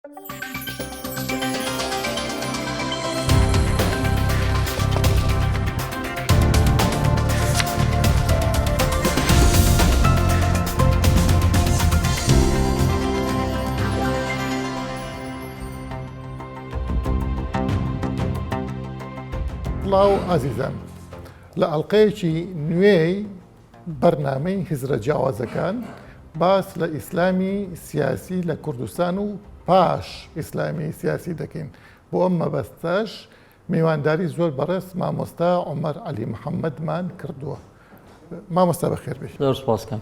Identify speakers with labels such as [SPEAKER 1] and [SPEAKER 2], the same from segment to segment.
[SPEAKER 1] الله عزیزان لە ئەڵلقەیەکی نوێی بەرنامەی هزرە جیاوازەکان باس لە ئیسلامی سیاسی لە کوردستان و پاش ئیسلامی سیاسی دەکەین. بۆ ئەم مەبەستەش میوانداری زۆر بەڕێز مامۆستا عومەر عەلی محەممەدمان کردووە. مامۆستا بەخێر بێت.
[SPEAKER 2] زۆر سپاس کام.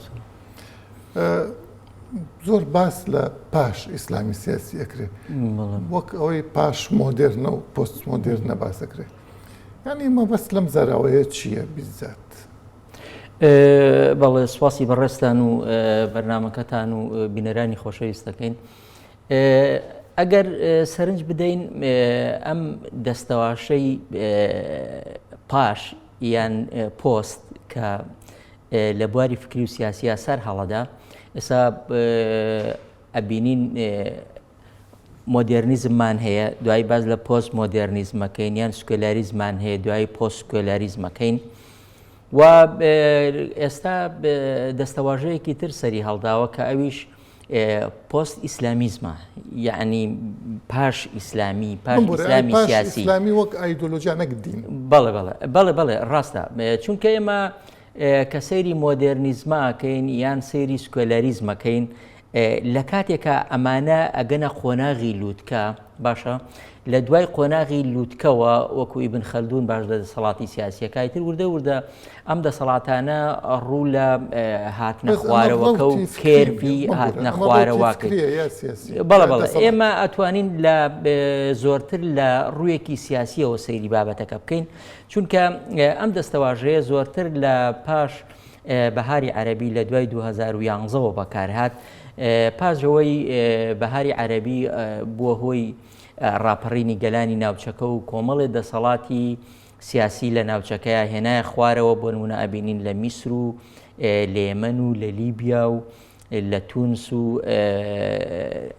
[SPEAKER 1] زۆر باس لە پاش ئیسلامی سیاسی ئەکرێت وەک ئەوەی پاش مۆدێرنە و پۆست مۆدێرنە باسەکرێت. یعنی مەبەست لەم زاراوەیە چییە بیزات؟
[SPEAKER 2] بەڵێ سواسی بەڕێستان و بەرنامەکەتان و بینەرانی خۆشەویستەکەین. ئەگەر سەرنج بدەین ئەم دەستەواشەی پاش یان پۆست کە لە بواری فکری و سیاسیە سەر هەڵەدا، ئێستا ئەبینین مۆدێرنیزممان هەیە، دوای باز لە پۆست مۆدێرنیزمەکەین یان سکۆلاریزمان هەیە، دوای پۆست سکۆلاریزمەکەین و ئێستا دەستەواژەیەکی تر سەری هەڵداوە کە ئەویش پۆست ئیسلامیزمە، یعنی پاش ئیسلامی، پاش ئیسلامی سیاسی،
[SPEAKER 1] ئیسلامی وەک ئایدۆلۆژیا نەک دین.
[SPEAKER 2] بەڵێ ڕاستە، چونکە ئێمە کە سەیری مۆدێرنیزمەکەین یان سەیری سکۆلاریزمەکەین لە کاتێکە ئەمانە ئەگەنە قۆناغی لووتکە باشە، لە دوای قۆناغی لووتکەوە وەکو ئیبن خەلدون باش لە دەسەڵاتی سیاسیەکەی تر وردە ئەم دەسەڵاتانە ڕوو لە هاتنە خوارەوەکە و کێربی هاتنە خوارەوەکە. بەڵێ ئێمە ئەتوانین لە زۆرتر لە ڕوویەکی سیاسیەوە سەیری بابەتەکە بکەین، چونکە ئەم دەستەواژەیە زۆرتر لە پاش بەهاری عەرەبی لە دوای 2011ەوە بەکارهات. پاشەوەی بەهاری عەرەبی بووە هۆی ڕاپەڕینی گەلانی ناوچەکە و کۆمەڵێ دەسەڵاتی سیاسی لە ناوچەکەیە هێنایە خوارەوە. بۆ نمونە ئەبینین لە میسر و لە یەمەن و لە لیبیا و لە تونس و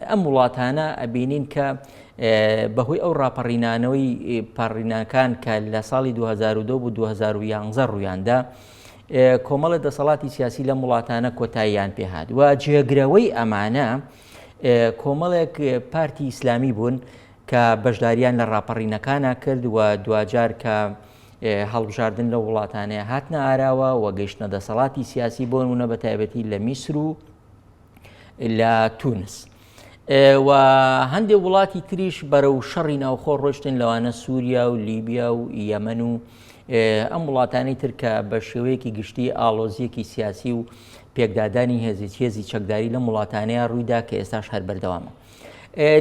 [SPEAKER 2] ئەم وڵاتانە ئەبینین کە بەهۆی ئەو ڕاپەڕینانەوەی پەڕینەکان کە لە ساڵی 2002 بۆ 2011 ڕوویاندا، کۆمەڵە دەسەڵاتی سیاسی لە وڵاتانە کۆتاییان پێهات و جێگرەوەی ئەمانە کۆمەڵێک پارتی ئیسلامی بوون کە بەشداریان لە ڕاپەڕینەکانە کرد و دوجار کە هەڵبژاردن لە وڵاتانەیە هاتنە ئاراوە و گەیشتنە دەسەڵاتی سیاسی بۆ نمونە بە تایبەتی لە میسر و لە تونس و هەندێک وڵاتی تریش بەرەو شەڕی ناوخۆ ڕۆشتن، لەوانە سووریا و لیبیا و یەمەن و ئەم وڵاتانەی تر کە بە شێوەیەکی گشتی ئاڵۆزیەکی سیاسی و پێکدادانی هێزی چەکداری لە وڵاتانەیە ڕوویدا کە ئێستاش هەر بەردەوامە.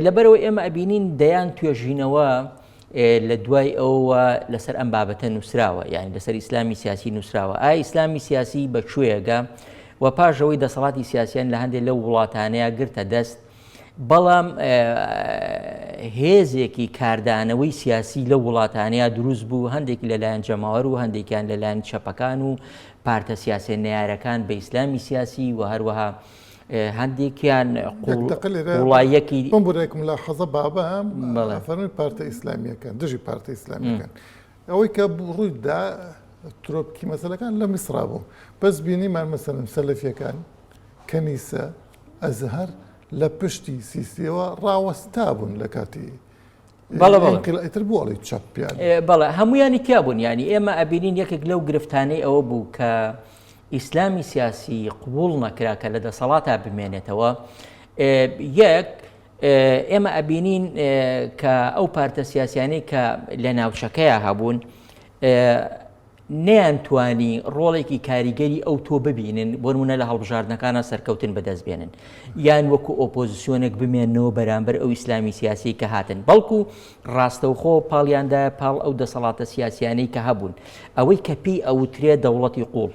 [SPEAKER 2] لەبەرەوە ئێمە ئەبینین دەیان توێژینەوە لە دوای ئەوە لەسەر ئەم بابەتە نووسراوە، یعنی لەسەر ئیسلامی سیاسی نووسراوە. ئایا ئیسلامی سیاسی بەکوێیەگە و پاشەوەی دەسەڵاتی سیاسیان لە هەندێک لەو وڵاتانەیە گرتە دەست، بەڵام هێزێکی کاردانەوەی سیاسی لە وڵاتانەیە دروست بوو، هەندێکی لەلایەن جەماوەر و هەندێکیان لەلایەن چەپەکان و پارتە سیاسە نەیارەکان بە ئیسلامی سیاسی و هەروەها هەندێکیان وڵایەکی
[SPEAKER 1] بۆرێکم لە حەزە بابە فەرمی پارتە ئیسلامیەکان دژی پارتە ئیسلامیەکان ئەوەی کە ڕوویدا ترۆپکی مەسەلەکان لە میسرا بوو، بەس بینیمان مەسەلەن سەلەفیەکان کەنیسە ئەزهەر لە پشتی سیسیەوە ڕاوەستا بوون لە کاتی ئیتر بۆڵی چەپیان.
[SPEAKER 2] بەڵێ هەمویانی تیا بوون، ینی ئێمە ئەبینین یەکێک لەو گرفتانەی ئەوە بوو کە ئیسلامی سیاسی قبول نەکرا کە لە دەسەڵاتە بمێنێتەوە. یەک ئێمە ئەبینین کە ئەو پارتە سیاسیانەی کە لە ناوچەکەیە هەبوون نەیانتوانی ڕۆڵێکی کاریگەری ئەو تۆ ببینن، بۆ نمونە لە هەڵبژاردنەکانە سەرکەوتن بەدەست بێنن یان وەکو ئۆپۆزیسیۆنێک بمێنەوە بەرامبەر ئەو ئیسلامی سیاسی کە هاتن، بەڵکو ڕاستەوخۆ پاڵیاندایە پاڵ ئەو دەسەڵاتە سیاسیانەی کە هەبوون، ئەوەی کە پێی ئەوترێ دەوڵەتی قوڵ،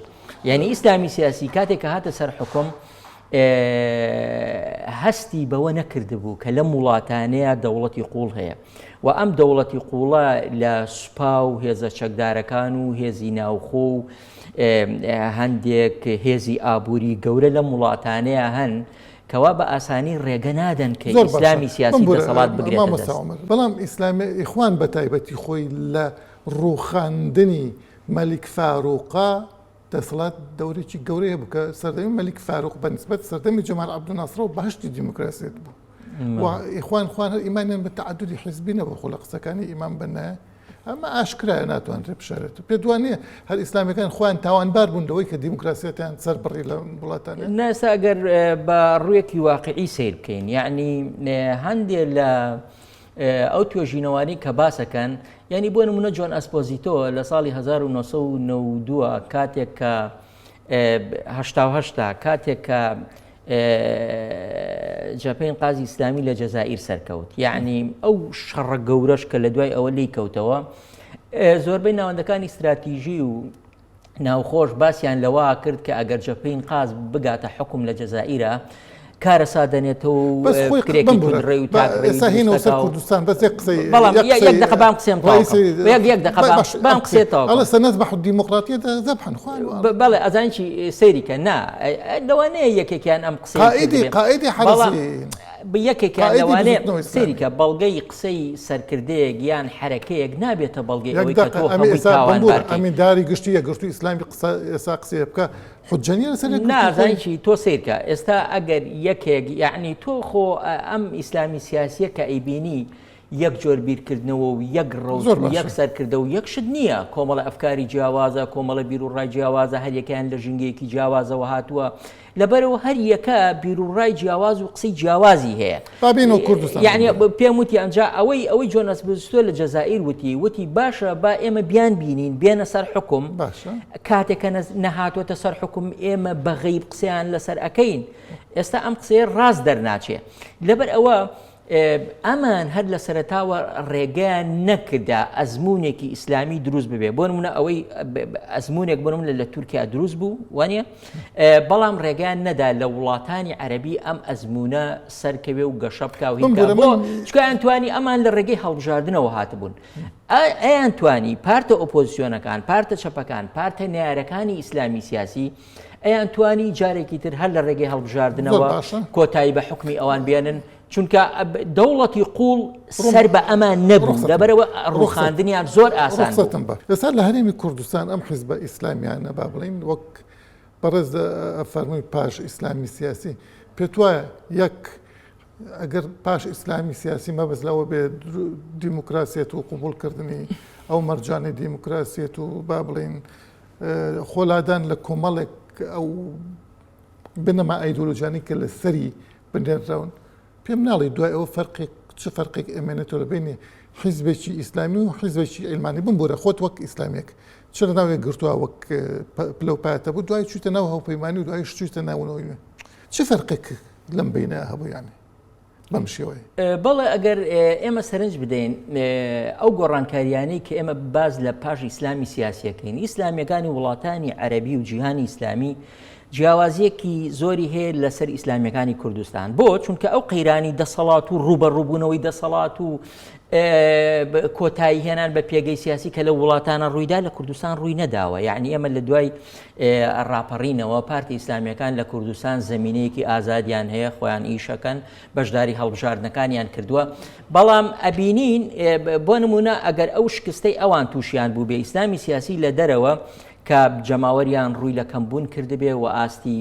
[SPEAKER 2] یعنی ئیسلامی سیاسی کاتێک کە هاتە سەر حکم هەستی بەوە نەکردبوو کە لەم وڵاتانەیە دەوڵەتی قوڵ هەیە و ئەم دەوڵەتی قوڵە لە سوپا و هێزە چەکدارەکان و هێزی ناوخۆ و هەندێک هێزی ئابووری گەورە لەم وڵاتانەیە هەن کەوا بە ئاسانی ڕێگە نادەن کە ئیسلامی سیاسی دەسەڵات بگرێتە دەست.
[SPEAKER 1] بەڵام ئیسلامی ئیخوان بە تایبەتی خۆی لە ڕووخاندنی مەلیک فاروقا دەسەڵات دەورێکی گەورەیە بکە سەردەمی مەلیک فاروق بە نسبەت سەردەمی جەمال عەبدولناسرەوە بەهشتی دیموکراسیت بوو. وإخوان خوان إيمانا بالتعدد حزبنا وخلق سكاني إيمان بنا أما أشكرا ناتوان بشارت بدوانية هالإسلامي كان خوان تاوان باربون لويك الديمقراطية تان صار بري لبلاتنا
[SPEAKER 2] الناس أجر برويك واقعي سير كين يعني هندي لا أو توجينواني كباسة كان يعني بون منجون أسبوزيتو لصالي 1992 كاتك هشتا كاتك جاپین قازی ئیسلامی لە جەزائیر سەرکەوت یعنی ئەو شەڕە گەورەش کە لە دوای ئەوە لی کەوتەوە زۆربەی ناوەندەکانی استراتیژی و ناوخۆش باسییان لەوە کرد کە ئەگەر جاپین قاز بگاتە حکوم لە جەزائیرە کارە سادەنێتەوە فکرێکی ڕێ و
[SPEAKER 1] تاهینەوە سەر کوردستان بەس
[SPEAKER 2] بەڵام یەک دقە بام قسەم یەک دقە بام قسێتەوە
[SPEAKER 1] ئەڵە سەنەذبح الديمقراطية ذبحا خوان
[SPEAKER 2] بەڵێ ئەزانکی سەیری کە نا لەوانەیە یەکێکیان ئەم قسەی
[SPEAKER 1] قائدی حرسی
[SPEAKER 2] یەکێکیان لەوانەیە سەیری کە بەڵگەی قسەی سەرکردەیەک یان حرەکەیەک نابێتە بەڵگەی ئەوەی کە تۆ هەمووی تاوان بارکەی
[SPEAKER 1] ئەمینداری گشتی یەکگرتووی ئیسلامی ئێستا قسەیە بکە حجەنیە لەسەر
[SPEAKER 2] نازانکی تۆ سیرکە ئێستا ئەگەر یەکێک یعنی تۆ خۆ ئەم ئیسلامی سیاسیە کە ئەیبینی یەک جۆر بیرکردنەوە و یەک ڕەوز و یەک سەرکردە و یەک شت نییە کۆمەڵە ئەفکاری جیاوازە کۆمەڵە بیر و ڕای جیاوازە هەر یەکیان لە ژنگێکی جیاوازەوە هاتووە لەبەرەوە هەر یەکە بیر و ڕای جیاواز و قسەی جیاوازی هەیە یعنی پێم وتی ئەنجا ئەوەی جۆنەس بستۆ لە جەزائیر وتی باشە با ئێمە بیان بینین بێنە سەر حکوم کاتێکە نەهاتوۆتە سەر حکوم ئێمە بەغەیب قسەیان لەسەر ئەکەین ئێستا ئەم قسەیە ڕاست دەرناچێ لەبەر ئەوە ئەمان هەر لە سەرەتاوە ڕێگەیان نەکردا ئەزمونێکی ئیسلامی دروست ببێ بۆ نمونە ئەوەی ئەزمونێک بۆ نمونە لە تورکیا دروست بوو وانە بەڵام ڕێگەیان نەدا لە وڵاتانی عەرەبی ئەم ئەزمونە سەرکەوێ و گەشە بکە و هیچ بۆ چکایان توانی ئەمان لە ڕێگەی هەڵبژاردنەوە هاتبوون ئەیان توانی پارتە ئۆپۆزیسیۆنەکان پارتە چەپەکان پارتە نارەکانی ئیسلامی سیاسی ئەیان توانی جارێکی تر هەر لە ڕێگەی هەڵبژاردنەوە کۆتایی بە حکمی ئەوان بێنن چونکە دەوڵەتی قوڵ سەر بە ئەمان نەبوو لەبەرەوە ڕووخاندنیان زۆر ئاسان
[SPEAKER 1] بوو لەسەر لە هەرێمی کوردستان ئەم حیزبە ئیسلامیانە با بڵین وەک بەڕێز فەرمووی پاش ئیسلامی سیاسی پێت وایە یەک ئەگەر پاش ئیسلامی سیاسی مەبەست لەوە بێ دیموکراسیەت و قبولکردنی ئەو مەرجانی دیموکراسیەت و با بڵین خۆلادان لە کۆمەڵێک ئەو بنەما ئایدۆلۆژیانی کە لە سەری بنێراون پێم ناڵی دوای ئەوە چ فەرقێک ئەمێنێتەوە لە بینێ حیزبێکی ئیسلامی و حیزبێکی ئیلمانی بمبورە خۆت وەک ئیسلامیەک چرا ناوێک گرتووە وەک پلەپاتە بوو دوای چوتە ناو هەوپەیمانی و دوای شتوتە ناونەوەی چ فەرقێک لەم بینە هەبوو یانی بەم شێوەیە
[SPEAKER 2] بەڵێ ئەگەر ئێمە سەرنج بدەین ئەو گۆڕانکاریانەی کە ئێمە باز لە پاش ئیسلامی سیاسیەکەین ئیسلامیەکانی وڵاتانی عەرەبی و جیهانی ئیسلامی جیاوازیەکی زۆری هەیە لەسەر ئیسلامیەکانی کوردستان بۆ چونکە ئەو قەیرانی دەسەڵات و ڕوبەڕووبوونەوەی دەسەڵات و کۆتایی هێنان بە پێگەی سیاسی کە لە وڵاتانە ڕوویدا لە کوردستان ڕووی نەداوە یعنی ئێمە لە دوای ڕاپەڕینەوە پارتی ئیسلامیەکان لە کوردستان زەمینەیەکی ئازادیان هەیە خۆیان ئیشەکەن بەشداری هەڵبژاردنەکانیان کردووە بەڵام ئەبینین بۆ نمونە ئەگەر ئەو شکستەی ئەوان تووشیان بوو بێ ئیسلامی سیاسی لە دەرەوە کە جەماوەریان ڕووی لە کەمبوون کردبێ و ئاستی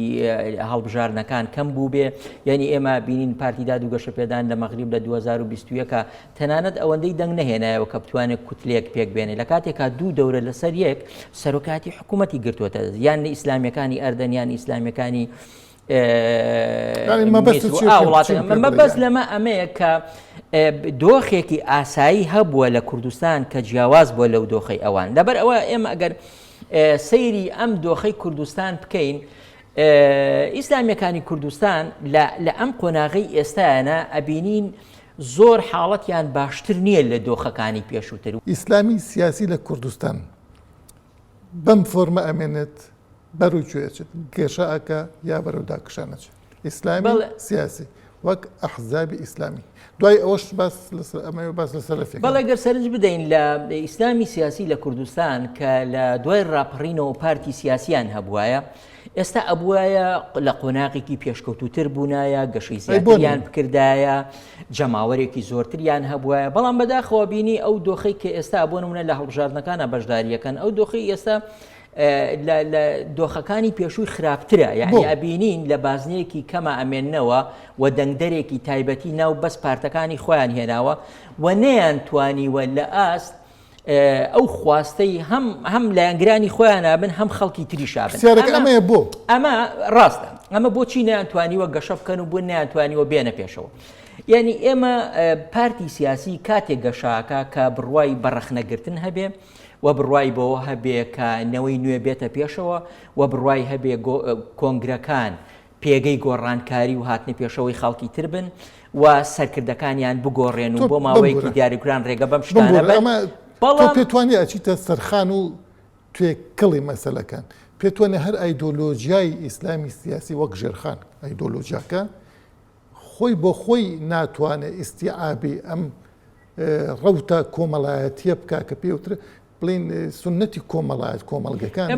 [SPEAKER 2] هەڵبژاردنەکان کەم بوو بێ یعنی ئێمە بینین پارتی داد و گەشەپێدان لە مەغریب لە 2021 تەنانەت ئەوەندەی دەنگ نەهێنایەوە کە بتوانێت کوتلەیەک پێک بێنێ لە کاتێکا دوو دەورە لەسەر یەک سەرۆکاتی حکوومەتی گرتووەتە یان ئیسلامیەکانی ئەردەن یان ئیسلامیەکانی مەبەست لەمە ئەمەیە کە دۆخێکی ئاسایی هەبووە لە کوردستان کە جیاواز بووە لەو دۆخەی ئەوان لەبەر ئەوە ئێمە ئەگەر سەیری ئەم دۆخەی کوردستان بکەین ئیسلامیەکانی کوردستان لە ئەم قۆناغی ئێستایانە ئەبینین زۆر حاڵەتیان باشتر نییە لە دۆخەکانی پێشووتر
[SPEAKER 1] ئیسلامی سیاسی لە کوردستان بەم فۆرمە ئەمێنێت بەروی کوێچێت گێشە ئەکە یا بەرەو داکشانەچێت ئیسلامی سیاسی وەک ئەحزابی ئیسلامی دوای ئەوەش باس لەسەر
[SPEAKER 2] بەڵێ گەر سەرنج بدەین لە ئیسلامی سیاسی لە کوردستان کە لە دوای ڕاپەڕینەوە پارتی سیاسیان هەبوایە ئێستا ئەبوایە لە قۆناغێکی پێشکەوتوتر بوونایە گەشەی زیاتریان بکردایە جەماوەرێکی زۆرتریان هەبووایە بەڵام بەداخەوە بینی ئەو دۆخەی کە ئێستا بۆ نمونە لە هەڵبژاردنەکانە بەشداریەکەن ئەو دۆخی ئێستا لە دۆخەکانی پێشووی خراپترە یعنی ئەبینین لە بازنەیەکی کەمە ئەمێننەوە و دەنگدەرێکی تایبەتی ناو بەس پارتەکانی خۆیان هێناوە و نەیانتوانیوە لە ئاست ئەو خواستەی هەم لایەنگرانی خۆیان نابن هەم خەڵکی تریشابن
[SPEAKER 1] ئەمەیە بۆ
[SPEAKER 2] ئەمە ڕاستە ئەمە بۆچی نەیانتوانیوە گەشە بکەن و بۆ نەیانتوانیوە بێنە پێشەوە یعنی ئێمە پارتی سیاسی کاتێک گەشاکە کە بڕوای بەڕەخنەگرتن هەبێ و بڕوای بەوە هەبێ کە نەوەی نوێ بێتە پێشەوە و بڕوای هەبێ کۆنگرەکان پێگەی گۆڕانکاری و هاتنی پێشەوەی خەڵکی تر بن و سەرکردەکانیان بگۆڕێن و بۆ ماوەیەکی دیاریکران ڕێگە بەم شتانە بن
[SPEAKER 1] بەڵام پێتوانێت ئەچیتە سەرخان و توێ کڵی مەسەلەکان پێتوانێت هەر ئایدۆلۆژیای ئیسلامی سیاسی وەک ژێرخان ئایدۆلۆژیاکە خۆی بۆ خۆی ناتوانێت ئیستیعابی ئەم ڕەوتە کۆمەڵایەتیە بکە کە پێوترە بڵین سنەتی کۆمەڵایەت کۆمەڵگەکان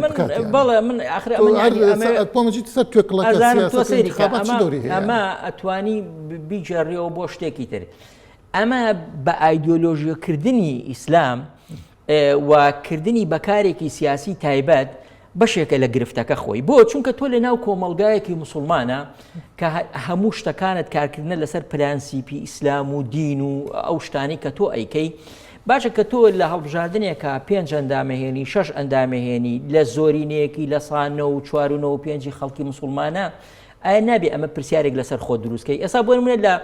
[SPEAKER 2] بەڵێ من
[SPEAKER 1] ئەمەجی سەر توێکڵەکە
[SPEAKER 2] ئەمە ئەتوانی بیجێڕیەوە بۆ شتێکی تر ئەمە بە ئایدۆلۆژیەکردنی ئیسلام وکردنی بەکارێکی سیاسی تایبەت بەشێکە لە گرفتەکە خۆی بۆ چونکە تۆ لە ناو کۆمەڵگایەکی مسلمانە کە هەموو شتەکانت کارکردنە لەسەر پرەنسیپی ئیسلام و دین و ئەو شتانی کە تۆ ئەیکەی باشە کە تۆ لە هەڵبژاردنێکە 5 ئەندامەهێنی 6 ئەندامەهێنی لە زۆرینەیەکی لە سانە و 4 خەڵکی مسلمانە ئایا نابێ ئەمە پرسیارێک لەسەر خۆ دروستکەی ئێستا بۆ نمونە لە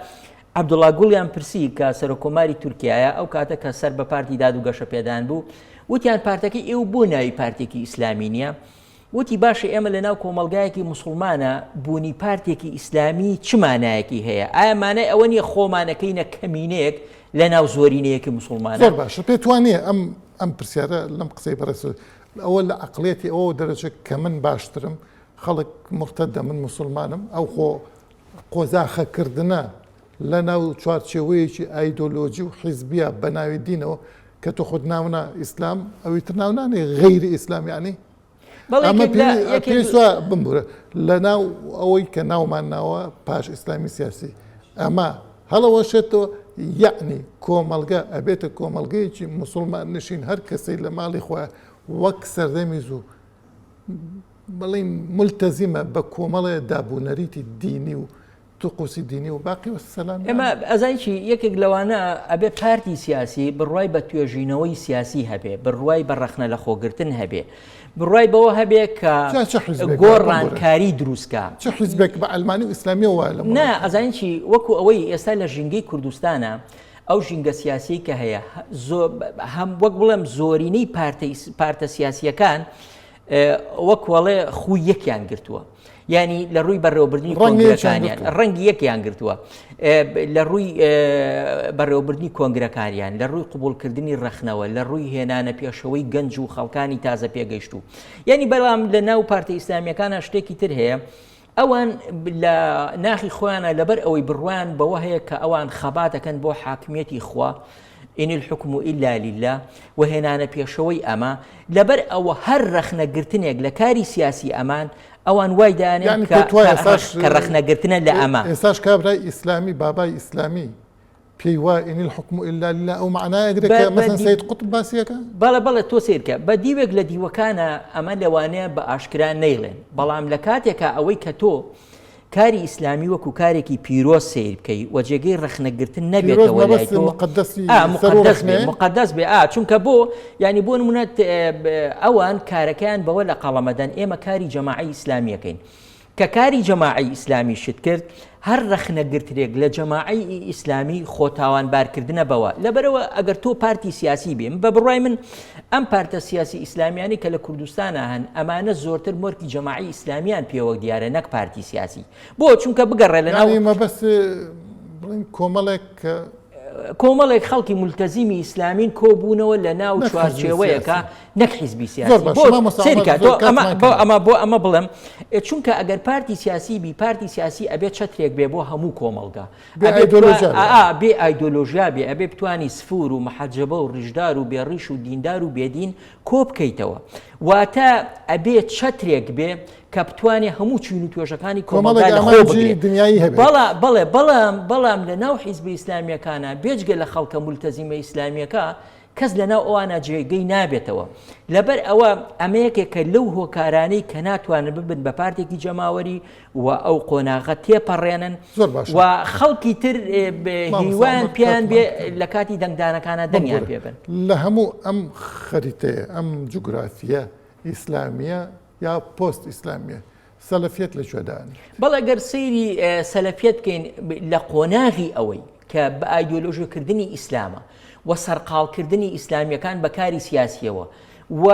[SPEAKER 2] عەبدوڵڵا گوڵیان پرسی کە سەرۆکۆماری تورکیایە ئەو کاتە کە سەر بە پارتی داد و گەشە پێدان بوو وتیان پارتەکەی ئێوە بۆ ناوی پارتێکی ئیسلامی نییە وتی باشە ئێمە لە ناو کۆمەڵگایەکی مسلمانە بوونی پارتێکی ئیسلامی چ مانایەکی هەیە ئایا مانای ئەوە نیە خۆمانەکەینە کەمینەیەک لە ناو زۆرینەیەکی مسلمانە
[SPEAKER 1] زۆر باشە پێتوانێت ئەم پرسیارە لەم قسەی بەڕێز ئەوە لە عەقڵێتی ئەوە دەرەچێت کە من باشترم خەڵک مرتەدە من مسلمانم ئەو قۆزاخەکردنە لە ناو چوارچێوەیەکی ئایدۆلۆژی و حیزبیە بە ناوی دینەوە کە تۆ خۆت ناونە ئیسلام ئەوی تر ناونانێ غەیری ئیسلامیانی ئەمە پێویستە بمبورە لە ناو ئەوەی کە ناومان ناوە پاش ئیسلامی سیاسی ئەمە هەڵەوەشێتەوە یعنی کۆمەڵگە ئەبێتە کۆمەڵگەیەکی مسلمان نشین هەر کەسەی لە ماڵی خۆیان وەک سەردەمی زوو بڵین ملتەزیمە بە کۆمەڵێ دابوونەریتی دینی و توقوسی دینی و باقی وسلام
[SPEAKER 2] ئێمە ئەزانیی یەکێک لەوانە ئەبێ پارتی سیاسی بڕوای بە توێژینەوەی سیاسی هەبێ بڕوای بە ڕەخنە لە خۆگرتن هەبێ بڕوای بەوە هەبێ کە گۆڕانکاری دروستکە
[SPEAKER 1] چ حیزبێک بە ئەلمانی و ئیسلامی وایە
[SPEAKER 2] نا ئەزانیی وەکو ئەوەی ئێستا لە ژینگەی کوردستانە ئەو ژینگە سیاسی کە هەیە هەم وەک بڵێم زۆرینەی پارتە سیاسیەکان وەکوەڵێ خوی یەکیان گرتووە ینی لە ڕووی بەڕێوەبردننی کۆنگرەکانیان ڕەنگی یەکیان گرتووە لە ڕووی بەڕێوەبردننی کۆنگرەکانیان لە ڕووی قوبولکردنی ڕەخنەوە لە ڕووی هێنانە پێشەوەی گەنج و خەڵکانی تازە پێگەیشت و یعنی بەڵام لە ناو پارتە ئیسلامیەکانە شتێکی تر هەیە ئەوان لە ناخی خۆیانە لەبەر ئەوەی بڕوایان بەوە هەیە کە ئەوان خەباتەکەن بۆ حاکمیەتی خوا إن الحكم إلا لله وهنا پێشەوەی ئەمە لەبەر ئەوە هەر ڕەخنەگرتنێک لە کاری سیاسی ئەمان ئەوان وای دانێن کە ڕەخنەگرتنە لە ئەمە
[SPEAKER 1] ئێستاش کابرای ئیسلامی بابای ئیسلامی پێی وای إن الحكم إلا لله ئەو معنایەکە مەسەن سەید قوتب باسیەکە
[SPEAKER 2] بەڵێ تۆ سیرکە بە دیوێک لە دیوەکانە ئەمە لەوانەیە بە ئاشکرا نەیڵێن بەڵام لە کاتێکە ئەوەی کە تۆ کاری ئیسلامی وەکو کارێکی پیرۆز سیر بکەی و جێگەی ڕەخنەگرتن نەبێتەوە لای تۆ مقدس بێ چونکە بۆ ینی بۆ نمونە ئەوان کارەکەیان بەوە لە قەڵەمەدەن ئێمە کاری جەماعەی ئیسلامیەکەین کە کاری جەماعەی ئیسلامی شت کرد هەر ڕەخنەگرترێک لە جەماعەی ئیسلامی خۆتاوانبارکردنە بەوە لەبەرەوە ئەگەر تۆ پارتی سیاسی بێم بە بڕوای من ئەم پارتە سیاسی ئیسلامیانی کە لە کوردستانە هەن ئەمانە زۆرتر مۆرکی جەماعەی ئیسلامیان پێوە دیارە نەک پارتی سیاسی بۆ چونکە بگەڕێ لە ناو
[SPEAKER 1] مەبەس
[SPEAKER 2] کۆمەڵێک خەڵکی مولتەزیمی ئیسلامین کۆبوونەوە لە ناو چوارچێوەیەکە نەک حیزبی سیاسی بۆ ئەمە بڵێم چونکە ئەگەر پارتی سیاسی بی پارتی سیاسی ئەبێت چەترێک بێ بۆ هەموو کۆمەڵگا بێ ئایدۆلۆژیا بێ ئەبێ بتوانی سفور و مەحەجەبە و ڕیژدار و بێڕیش و دیندار و بێدین کۆ بکەیتەوە واتە ئەبێت چەترێک بێ کە بتوانێت هەموو چین و توێژەکانی
[SPEAKER 1] کۆمەڵێک
[SPEAKER 2] کۆمەڵگا لە خۆ
[SPEAKER 1] ئامانجی
[SPEAKER 2] بگرێت.
[SPEAKER 1] دنیایی هەبێت.
[SPEAKER 2] بەڵام لە ناو حیزبی ئیسلامیەکانە بێجگە لە خەڵکە مولتەزیمە ئیسلامیەکە کەس لە ناو ئەوانە جێگەی نابێتەوە. لەبەر ئەوە ئەمەیەکێک کە لەو هۆکارانەی کە ناتوانن ببن بە پارتێکی جەماوەری و ئەو قۆناغە تێپەڕێنن و خەڵکی تر هیوان پیان بێ لە کاتی دەنگدانەکانە دەنگیان پێبن.
[SPEAKER 1] لە هەموو ئەم خەریتەیە ئەم جوگرافیە ئیسلامیە یا پۆست ئیسلامیە سەلەفیەت لەکوێدان؟
[SPEAKER 2] بەڵێ گەر سەیری سەلەفیەت بکەین لە قۆناغی ئەوەی کە بە ئایدۆلۆژیکردنی ئیسلامە و سەرقاڵکردنی ئیسلامیەکان بە کاری سیاسیەوە و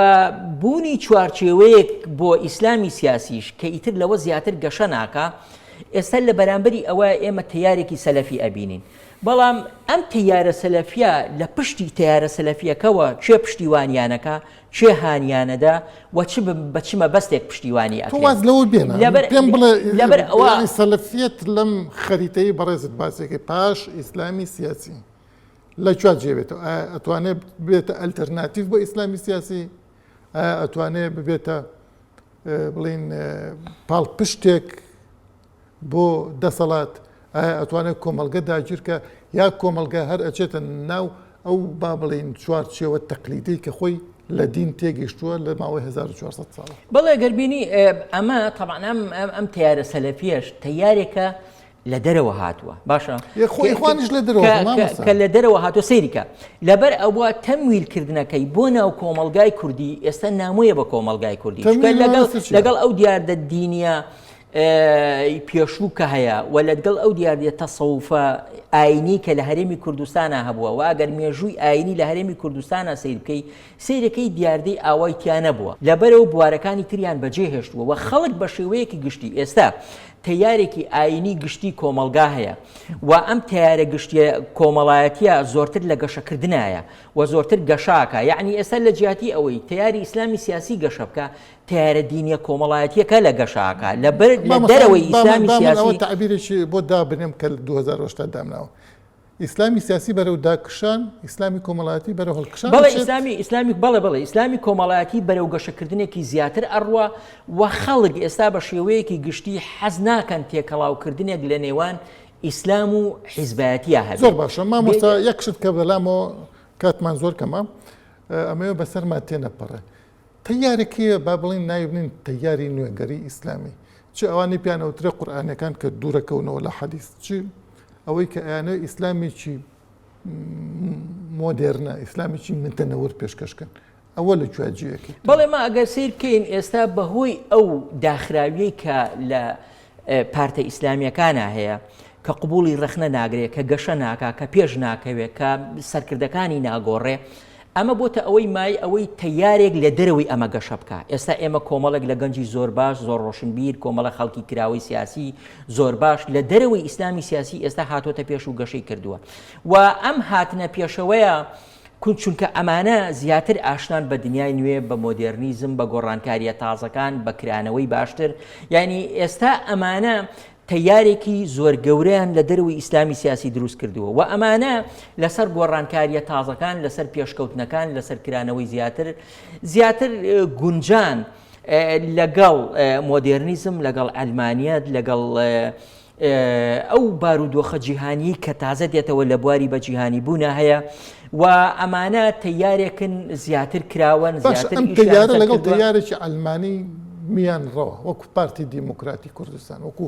[SPEAKER 2] بوونی چوارچێوەیەک بۆ ئیسلامی سیاسیش کە ئیتر لەوە زیاتر گەشە ناکە، ئێستا لە بەرامبەری ئەوە ئێمە تەیارێکی سەلەفی ئەبینین. بەڵام ئەم تەیارە سەلەفیە لە پشتی تەیارە سەلەفیەکەوە چێ پشتیوانیانەکە، چێ هانیانەدا و بە چ مەبەستێک پشتیوانی ئەکرێت.
[SPEAKER 1] واز لەوە بێنە پێم بڵێ سەلەفیەت لەم خەریتەی بەڕێزت باسێکی پاش ئیسلامی سیاسی لەکوێ جێبێتەوە؟ ئەتوانێت ببێتە ئەلتەرناتیڤ بۆ ئیسلامی سیاسی؟ ئەتوانێت ببێتە بڵین پاڵپشتێک بۆ دەسەڵات؟ ئەتوانێت کۆمەلگە داگیرکە یا کۆمەلگە هەر ئەچێتە ناو ئەو با بڵین چوارچێوە تەقلیدی کە خۆی لە دین تێگەیشتووە لە ماوەی 1400 ساڵ؟
[SPEAKER 2] بەڵێ گەربینی ئەمە تەبعاً ئەم تەیارە سەلەفیەش تەیارێکە لە دەرەوە هاتووە. باشە
[SPEAKER 1] خۆیخوانش لە دەرەوە
[SPEAKER 2] کە لە دەرەوە هاتووە سەیریکە. لەبەر ئەوە تەمویلکردنەکەی بۆ ناو کۆمەلگای کوردی ئێستا نامۆیە بە کۆمەلگای کوردی لەگەڵ ئەو دیاردە دینیە پێشوو کە هەیە و لەگەڵ ئەو دیاردە تەسەوفە ئاینی کە لە هەرێمی کوردستانە هەبووە و ئەگەر مێژووی ئاینی لە هەرێمی کوردستانە سیر بکەی سیرەکەی دیاردەی ئاوای تیانە بووە لەبەرەوە بوارەکانی تریان بەجێ هێشتووە و خەڵک بە شێوەیەکی گشتی ئێستا تەیارێکی ئاینی گشتی کۆمەلگا هەیە و ئەم تیارە گشتیە کۆمەڵایەتیە زۆرتر لە گەشەکردنایە و زۆرتر گەشاکە. یعنی ئێستا لە جیاتی ئەوەی تیاری ئیسلامی سیاسی گەشە بکە تیارە دینیە کۆمەڵایەتیەکە لە گەشاکە لە دەرەوەی ئیسلامی سیاسی.
[SPEAKER 1] تعبیرێکی بۆ دابنێم کە 2008 دامناوە ئیسلامی سیاسی بەرەو داکشان، ئیسلامی کۆمەڵایەتی بەرەو هەڵکشان.
[SPEAKER 2] بەڵێ ئیسلامی کۆمەڵایەتی بەرەو گەشەکردنێکی زیاتر ئەڕوە و خەڵک ئێستا بە شێوەیەکی گشتی حەز ناکەن تێکەڵاوکردنێک لە نێوان ئیسلام و حیزبایەتیە هەبێت.
[SPEAKER 1] زۆر باشە مامۆستا یەکشت کە بەلامەوە کاتمان زۆر کەمە ئەمەوە بەسەرمان تێنەپەڕێ. تەیارێکیە با بڵین ناوی بنین تەیاری نوێگەری ئیسلامی چ ئەوانی پیانەوترە قورئانەکان کە دوورەکەونەوە لە حەدیث چ ئەوەی کە ئەیانە ئیسلامیکی مۆدێرنە ئیسلامیکی منتەنەوەر پێشکەشکن ئەوە لە گوێجیەکی.
[SPEAKER 2] بەڵێ ما ئەگەر سیر بکەین ئێستا بەهۆی ئەو داخراویەی کە لە پارتە ئیسلامیەکانە هەیە کە قبوڵی ڕەخنە ناگرێت کە گەشە ناکا کە پێش ناکەوێت کە سەرکردەکانی ناگۆڕێ ئەمە بۆتە ئەوەی مای ئەوەی تەیارێک لە دەرەوەی ئەمە گەشە بکە. ئێستا ئێمە کۆمەڵێک لە گەنجی زۆر باش زۆر ڕۆشنبیر کۆمەڵە خەڵکی کراوەی سیاسی زۆر باش لە دەرەوەی ئیسلامی سیاسی ئێستا هاتۆتە پێش و گەشەی کردووە و ئەم هاتنە پێشەوەیە چونکە ئەمانە زیاتر ئاشنان بە دنیای نوێ بە مۆدێرنیزم بە گۆڕانکاریە تازەکان بە کرانەوەی باشتر. یعنی ئێستا ئەمانە تەیارێکی زۆر گەورەیان لە دەروی ئیسلامی سیاسی دروست کردووە و ئەمانە لەسەر گۆڕانکاریە تازەکان لەسەر پێشکەوتنەکان لەسەر کرانەوەی زیاتر گونجان لەگەڵ مۆدێرنیزم لەگەڵ ئەلمانیەت لەگەڵ ئەو بارودۆخە جیهانی کە تازە دێتەوە لە بواری بە جیهانی بوونە هەیە و ئەمانە تەیارێکن زیاتر کراون زیاتر
[SPEAKER 1] تەیارە لەگەڵ تەیارێکی ئەلمانی میان ڕەوە وەکو پارتی دیموکراتی کوردستان وەکو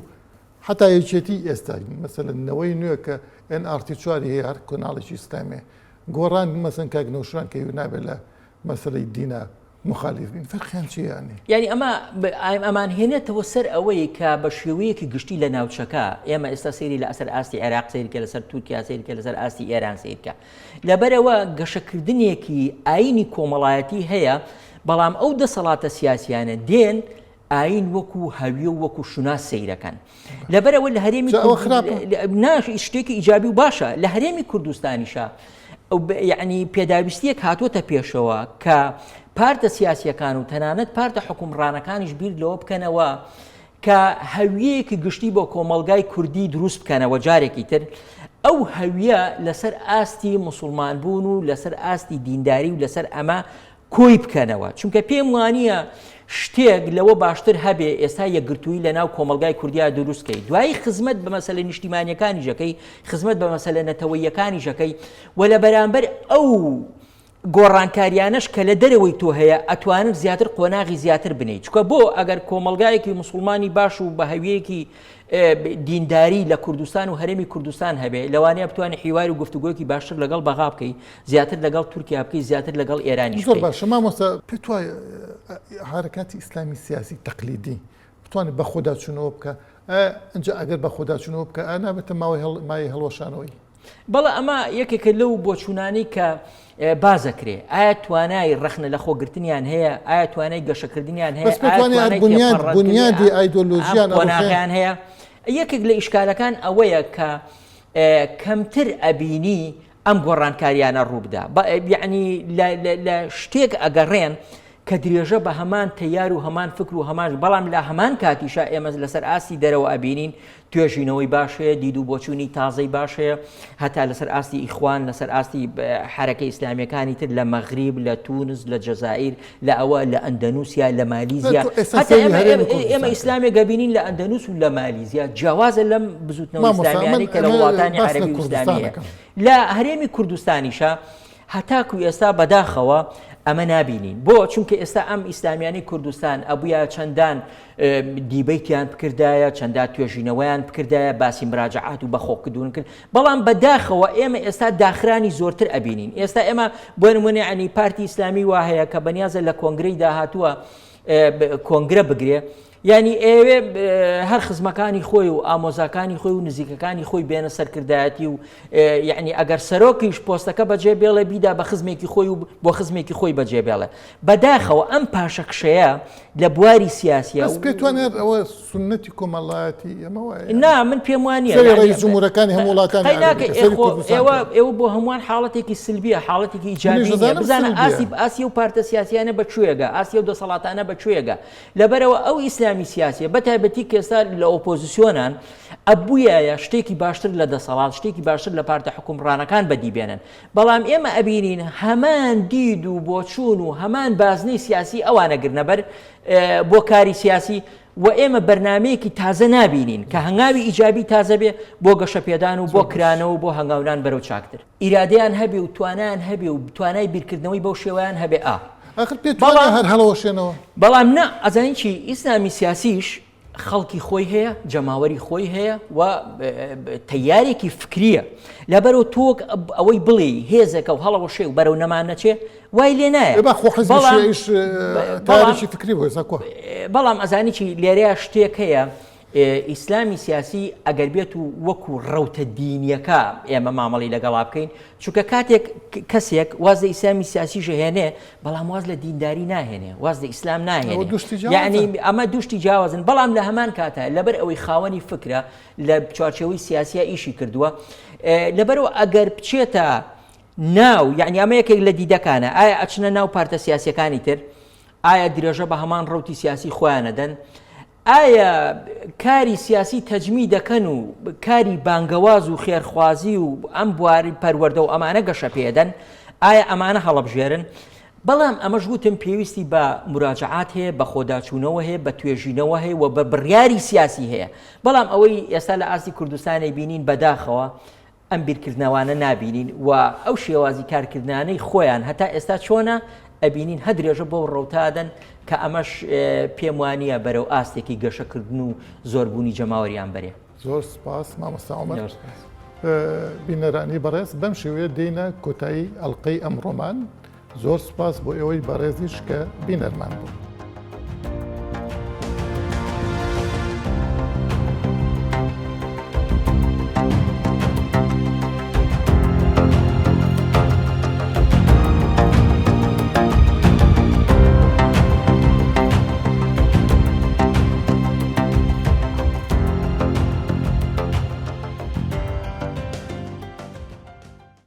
[SPEAKER 1] حتا یەکێتی ئێستا مەسەلەنەوەی نوێ کە NRT 4 هەیە هەر کۆناڵێکی ئیسلامێ گۆڕان مەسەن کاک نەوشران کە نابێت لە مەسەلەی دینە مخالف بین فەرقیان چی یانی؟
[SPEAKER 2] یعنی ئەمان هێنێتەوە سەر ئەوەی کە بە شێوەیەکی گشتی لە ناوچەکە ئێمە ئێستا سەیری لە ئەسەر ئاستی عێراق سیرکە لەسەر تورکیا سیرکە لەسەر ئاستی ئێران سیرکە لەبەرەوە گەشەکردنێکی ئاینی کۆمەڵایەتی هەیە بەڵام ئەو دەسەڵاتە سیاسیانە دێن ئاین وەکو هەویە و وەکو شوناس سەیرەکەن لەبەرەوە لە هەرێمی ناش شتێکی ئیجابی و باشە لە هەرێمی کوردستانیشە یعنی پێداویستیەک هاتوۆتە پێشەوە کە پارتە سیاسیەکان و تەنانەت پارتە حکومڕانەکانیش بیر لەوە بکەنەوە کە هەویەیەکی گشتی بۆ کۆمەلگای کوردی دروست بکەنەوە جارێکی تر ئەو هەویە لەسەر ئاستی موسڵمان بوون و لەسەر ئاستی دینداری و لەسەر ئەمە کۆی بکەنەوە چونکە پێم وانە شتێک لەوە باشتر هەبێ ئێستا یەکگرتووی لە ناو کۆمەلگای کوردیا دروستکەی دوایی خزمەت بە مەسەلە نیشتیمانیەکانی ژەکەی خزمەت بە مەسەلە نەتەوەیەکانی ژەکەی و لە بەرامبەر ئەو گۆڕانکاریانش کە لە دەرەوەی تۆ هەیە ئەتوانن زیاتر قۆناغی زیاتر بنیت چکە بۆ ئەگەر کۆمەلگایەکی مسلمانی باش و بە هەویەکی دینداری لە کوردستان و هەرێمی کوردستان هەبێ لەوانەیە بتوانێت حیوار و گفتوگۆیەکی باشتر لەگەڵ بەغا بکەی زیاتر لەگەڵ تورکیا بکەی زیاتر لەگەڵ ئێرانی
[SPEAKER 1] زۆر باش مامۆستا پێت وایە حرەکاتی ئیسلامی سیاسی تەقلیدی بتوانێت بە خۆداچوونەوە بکە ئەنجا ئەگەر بە خۆداچوونەوە بکە نابێتە مای هەڵوەشانەوەی
[SPEAKER 2] بەڵێ ئەمە یەکێکە لەو بۆچوونانەی کە بازەکرێ ئایا توانای ڕخنە لە خۆگرتنیان هەیە ئایا توانای گەشەکردنیان هەیە
[SPEAKER 1] بنیادی ئایدۆلۆژیان
[SPEAKER 2] قۆناغیان هەیە یەکێک لە ئیشکالەکان ئەوەیە کە کەمتر ئەبینی ئەم گۆڕانکاریانە ڕووبدا یعنی لە شتێک ئەگەڕێن کە درێژە بە هەمان تەیار و هەمان فکر و هەمان بەڵام لە هەمان کاتیشە ئێمە لەسەر ئاستی دەرەوە ئەبینین توێژینەوەی باشەیە دید و بۆچوونی تازەی باشەیە هەتا لەسەر ئاستی ئیخوان لەسەر ئاستی حرەکە ئیسلامیەکانی تر لە مەغریب لە تونس لە جەزائیر لە ئەوە لە ئەندەنوسیا لە مالیزیا هەتا ئێمە ئیسلامێک گەبینین لە ئەندەنوس و لە مالیزیا جیاوازە لەم بزوتنەوە ئیسلامیانی کە لە وڵاتانی عەرەبی و ئیسلامیە لە هەرێمی کوردستانیشە هەتاکو ئێستا بەداخەوە ئەمە نابینین بۆ چونکە ئێستا ئەم ئیسلامیانی کوردستان ئەبووە چەندان دیبەیتیان بکردایە چەندان توێژینەوەیان بکردایە باسی مراجعات و بەخۆکردون کرد بەڵام بەداخەوە ئێمە ئێستا داخرانی زۆرتر ئەبینین ئێستا ئێمە بۆ نمونە عنی پارتی ئیسلامی وا هەیە کە بەنیازە لە کۆنگرەی داهاتووە کۆنگرە بگرێ ینی ئێوێ هەر خزمەکانی خۆی و ئامۆزاکانی خۆی و نزیکەکانی خۆی بێنە سەرکردایەتی و یعنی ئەگەر سەرۆکیش پۆستەکە بەجێ بێڵێ بیدا بە خزمێکی خۆی و بۆ خزمێکی خۆی بەجێ بێڵێ بەداخەوە ئەم پاشەکشەیە لە بواری سیاسیە
[SPEAKER 1] پێتوانێت ئەوە سنەتی کۆمەڵایەتی ئەمەوە
[SPEAKER 2] نا من پێم وانە
[SPEAKER 1] ڕئیس جمهورەکانی هەموو وڵاتانی
[SPEAKER 2] ئێوە بۆ هەمووان حاڵەتێکی سلبیە حاڵەتێکی ئیجابیە بزانە ئاسی و پارتە سیاسیانە بەکوێگە ئاسی و دەسەڵاتانە بەکوێگە لەبەرەوە ئەو ئیسلامی سیاسیە بەتایبەتی کێستا لە ئۆپۆزیسیۆنان ئەبوویە شتێکی باشتر لە دەسەڵات شتێکی باشتر لە پارتە حکومڕانەکان بەدیبێنن بەڵام ئێمە ئەبینین هەمان دید و بۆچوون و هەمان بازنەی سیاسی ئەوانە گرنەبەر بۆ کاری سیاسی و ئێمە بەرنمەیەکی تازە نابینین کە هەنگاوی ئیجابی تازە بێ بۆ گەشەپێدان و بۆ کرانەوە و بۆ هەنگاونان بەرەو چاکتر ئیرادەیان هەبێ و توانیان هەبێ و توانای بیرکردنەوەی بەو شێوەیان هەبێ بەڵام نە ئەزانین چی ئیسلامی سیاسیش خەڵکی خۆی هەیە جەماوەری خۆی هەیە و تەیارێکی فکریە لەبەرەوە تۆک ئەوەی بڵێ هێزەکە و هەڵەوە شێ و بەرەو نەمان نەچێ وای لێ نایە بەڵام ئەزانی چی لێرەیە شتێک هەیە ئیسلامی سیاسی ئەگەر بێت و وەکو ڕەوتە دینیەکە ئێمە مامەڵی لەگەڵا بکەین چونکە کاتێک کەسێک واز لە ئیسلامی سیاسی ژەهێنێ بەڵام واز لە دینداری ناهێنێ واز لە ئیسلام ناهێنێ یعنی ئەمە دوشتی جیاوازن بەڵام لە هەمان کاتە لەبەر ئەوەی خاوەنی فکرە لە چوارچێوەی سیاسیە ئیشی کردووە لەبەرەوە ئەگەر بچێتە ناو یعنی ئەمە یەکێک لە دیدەکانە ئایا ئەچنە ناو پارتە سیاسیەکانی تر ئایا درێژە بە هەمان ڕەوتی سیاسی خۆیان دەن ئایا کاری سیاسی تەجمی دەکەن و کاری بانگەواز و خێرخوازی و ئەم بواری پەروەردە و ئەمانە گەشە پێدەن ئایا ئەمانە هەڵەبژێرن بەڵام ئەمەش گوتم پێویستی بە مراجعات هەیە بە خۆداچوونەوە هەیە بە توێژینەوە هەیە و بە بڕیاری سیاسی هەیە بەڵام ئەوەی ئێستا لە ئاستی کوردستانی بینین بەداخەوە ئەم بیرکردنەوانە نابینین و ئەو شێوازی کارکردنانەی خۆیان هەتا ئێستا چۆنە ئەبینین هەدرێژە بۆ ڕەوتادەن کە ئەمەش پێم وانە بەرەو ئاستێکی گەشەکردن و زۆربوونی جەماوەریان بەرێ
[SPEAKER 1] زۆر سپاس مامۆستا عومەر بینەرانی بەڕێز بەم شێوەیە دێینە کۆتایی ئەڵقەی ئەمڕۆمان زۆر سپاس بۆ ئێوەی بەڕێزیش کە بینەرمان بوو